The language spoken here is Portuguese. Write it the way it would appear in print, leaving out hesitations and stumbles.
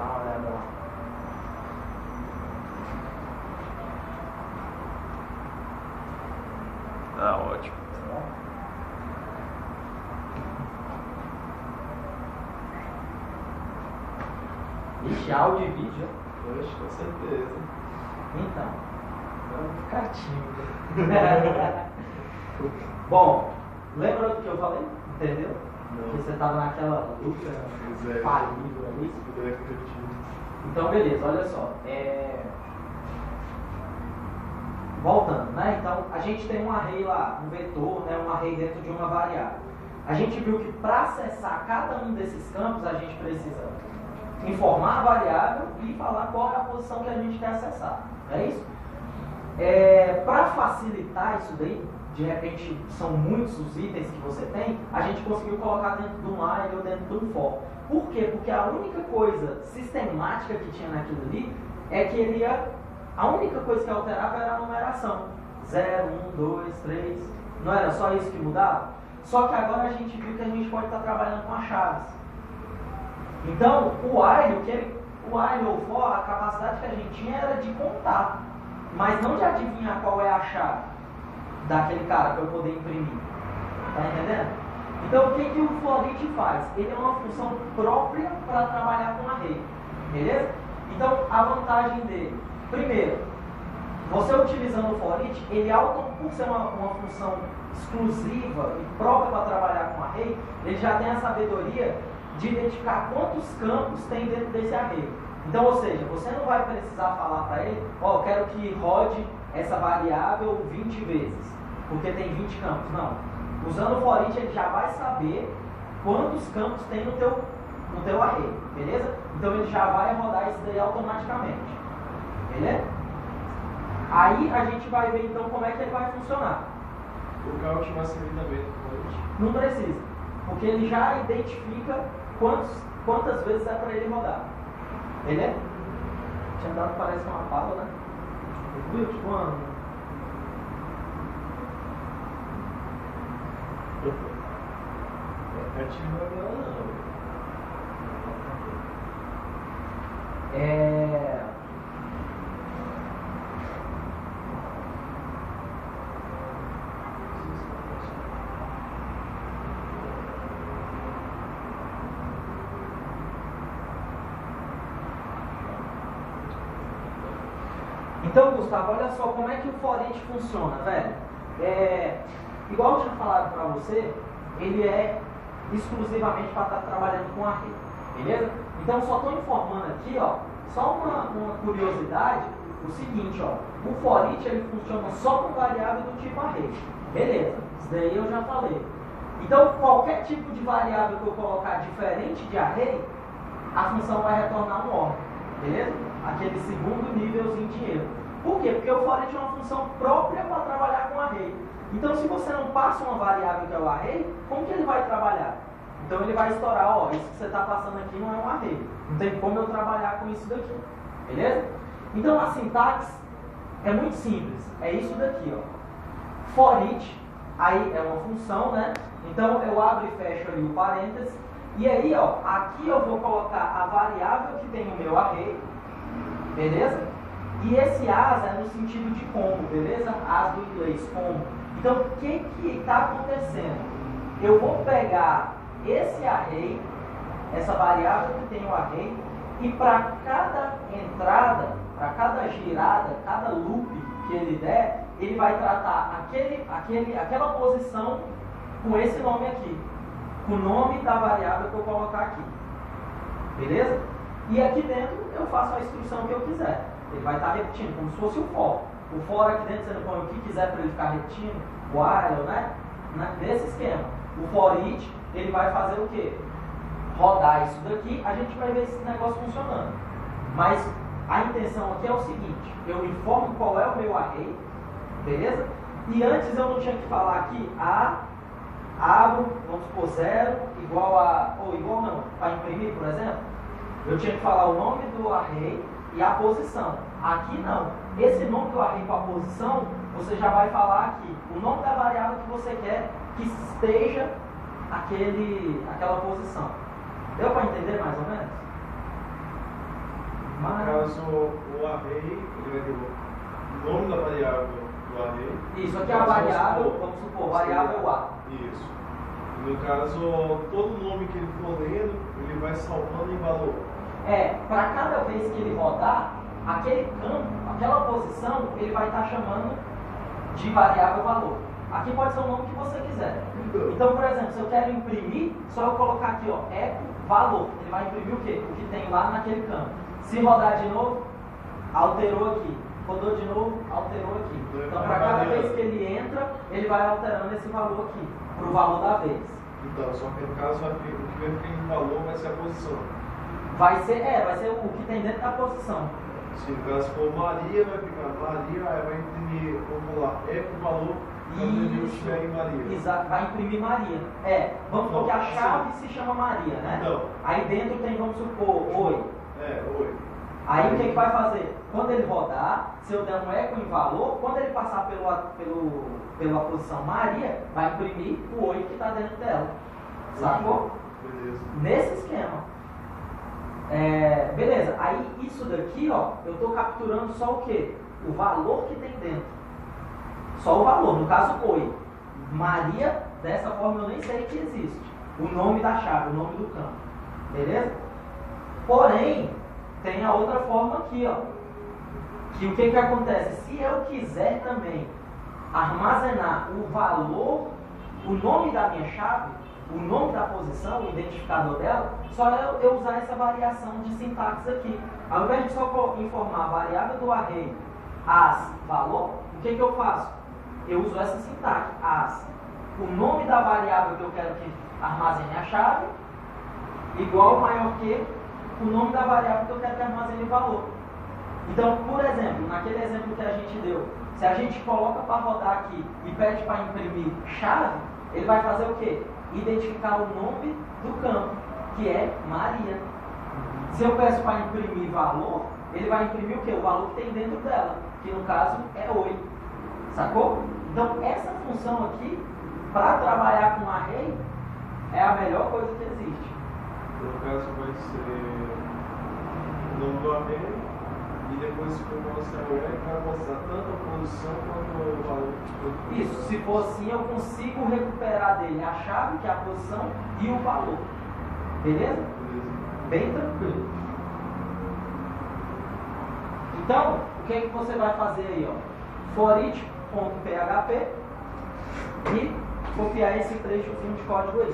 Dá uma olhada lá. Tá ótimo. Ixi, áudio e vídeo. Oxe, com certeza. Então, vamos ficar tímido. Bom, lembra do que eu falei? Entendeu? Não. Que você estava naquela luta falível ali. Então, beleza, olha só. Voltando, né? Então, a gente tem um array lá, um vetor, né? Um array dentro de uma variável. A gente viu que para acessar cada um desses campos, a gente precisa informar a variável e falar qual é a posição que a gente quer acessar. É isso? Para facilitar isso daí, de repente são muitos os itens que você tem, a gente conseguiu colocar dentro de um while ou dentro de um for. Por quê? Porque a única coisa sistemática que tinha naquilo ali é que a única coisa que alterava era a numeração. 0, 1, 2, 3. Não era só isso que mudava? Só que agora a gente viu que a gente pode estar trabalhando com as chaves. Então, o while ou for, a capacidade que a gente tinha era de contar, mas não de adivinhar qual é a chave daquele cara para eu poder imprimir. Tá entendendo? Então, o que o for each faz? Ele é uma função própria para trabalhar com array. Beleza? Então, a vantagem dele, primeiro, você utilizando o for each, ele por ser uma função exclusiva e própria para trabalhar com array, ele já tem a sabedoria de identificar quantos campos tem dentro desse array. Então, ou seja, você não vai precisar falar para ele, quero que rode essa variável 20 vezes, porque tem 20 campos. Não. Usando o for each, ele já vai saber quantos campos tem no teu array, beleza? Então, ele já vai rodar isso daí automaticamente, beleza? Aí, a gente vai ver, então, como é que ele vai funcionar. O count máximo também do for each? Não precisa, porque ele já identifica quantas vezes é para ele rodar. Beleza? Tinha dado, parece uma pala, né? Viu? Tipo uma... Então, Gustavo, olha só como é que o for each funciona, velho. Igual eu tinha falado para você, ele é exclusivamente para estar trabalhando com array, beleza? Então, só estou informando aqui, ó, só uma curiosidade, o seguinte, ó, o for each ele funciona só com variável do tipo array, beleza? Isso daí eu já falei. Então, qualquer tipo de variável que eu colocar diferente de array, a função vai retornar um OR, beleza? Aquele segundo nívelzinho de erro. Por quê? Porque o for each é uma função própria para trabalhar com array. Então, se você não passa uma variável que é o array, como que ele vai trabalhar? Então, ele vai estourar, isso que você está passando aqui não é um array. Não tem como eu trabalhar com isso daqui. Beleza? Então, a sintaxe é muito simples. É isso daqui, ó. For each, aí é uma função, né? Então, eu abro e fecho ali o parênteses. E aí, ó, aqui eu vou colocar a variável que tem o meu array. Beleza? E esse as é no sentido de como, beleza? As do inglês, como. Então, o que está acontecendo? Eu vou pegar esse array, essa variável que tem o array, e para cada entrada, para cada girada, cada loop que ele der, ele vai tratar aquela posição com esse nome aqui, com o nome da variável que eu colocar aqui. Beleza? E aqui dentro eu faço a instrução que eu quiser. Ele vai estar repetindo, como se fosse o for. O for aqui dentro você não põe o que quiser para ele ficar repetindo, while, né? Nesse esquema. O for each, ele vai fazer o quê? Rodar isso daqui, a gente vai ver esse negócio funcionando. Mas a intenção aqui é o seguinte, eu informo qual é o meu array, beleza? E antes eu não tinha que falar aqui, abro, vamos supor 0, igual a, ou igual não, para imprimir, por exemplo, eu tinha que falar o nome do array e a posição. Aqui não. Esse nome do array com a posição, você já vai falar aqui o nome da variável que você quer que esteja aquela posição. Deu para entender mais ou menos? caso, o array, ele vai ter o nome da variável do array. Isso, aqui é a variável, vamos supor, variável A. Isso. No caso, todo nome que ele for lendo, ele vai salvando em valor. Para cada vez que ele rodar, aquele campo, aquela posição, ele vai estar chamando de variável valor. Aqui pode ser o nome que você quiser. Então, por exemplo, se eu quero imprimir, só eu colocar aqui, ó, eco valor. Ele vai imprimir o quê? O que tem lá naquele campo. Se rodar de novo, alterou aqui. Rodou de novo, alterou aqui. Então, para cada vez que ele entra, ele vai alterando esse valor aqui, para o valor da vez. Então, só que no caso, o que vai ficar em valor vai ser a posição. Vai ser o que tem dentro da posição. Se no caso for Maria, vai ficar Maria, aí vai imprimir, vamos lá, eco valor. Isso, exato, vai imprimir Maria. Vamos supor que a chave se chama Maria, né? Não. Aí dentro tem, vamos supor, oi. Oi. Aí o que vai fazer? Quando ele rodar, se eu der um eco em valor, quando ele passar pela posição Maria, vai imprimir o oi que está dentro dela. Sacou? Beleza. Nesse esquema. Beleza, aí isso daqui, ó, eu estou capturando só o quê? O valor que tem dentro. Só o valor, no caso, oi. Maria, dessa forma eu nem sei que existe. O nome da chave, o nome do campo. Beleza? Porém, tem a outra forma aqui, ó. Que o que acontece? Se eu quiser também armazenar o valor, o nome da minha chave, o nome da posição, o identificador dela, só eu usar essa variação de sintaxe aqui. Ao invés de só informar a variável do array as valor, o que eu faço? Eu uso essa sintaxe, as. O nome da variável que eu quero que armazene a chave, igual ou maior que o nome da variável que eu quero que armazene o valor. Então, por exemplo, naquele exemplo que a gente deu, se a gente coloca para rodar aqui e pede para imprimir chave, ele vai fazer o quê? Identificar o nome do campo, que é Maria. Se eu peço para imprimir valor, ele vai imprimir o quê? O valor que tem dentro dela, que no caso é oi. Sacou? Então, essa função aqui, para trabalhar com array, é a melhor coisa que existe. No caso, vai ser o nome do array, e depois, se for mostrar o eco, vai mostrar tanto a posição quanto o valor. Isso, se for assim, eu consigo recuperar dele a chave, que é a posição, e o valor. Beleza? Bem tranquilo. Então, o que é que você vai fazer aí, ó? For each.php e copiar esse trechozinho de código aí.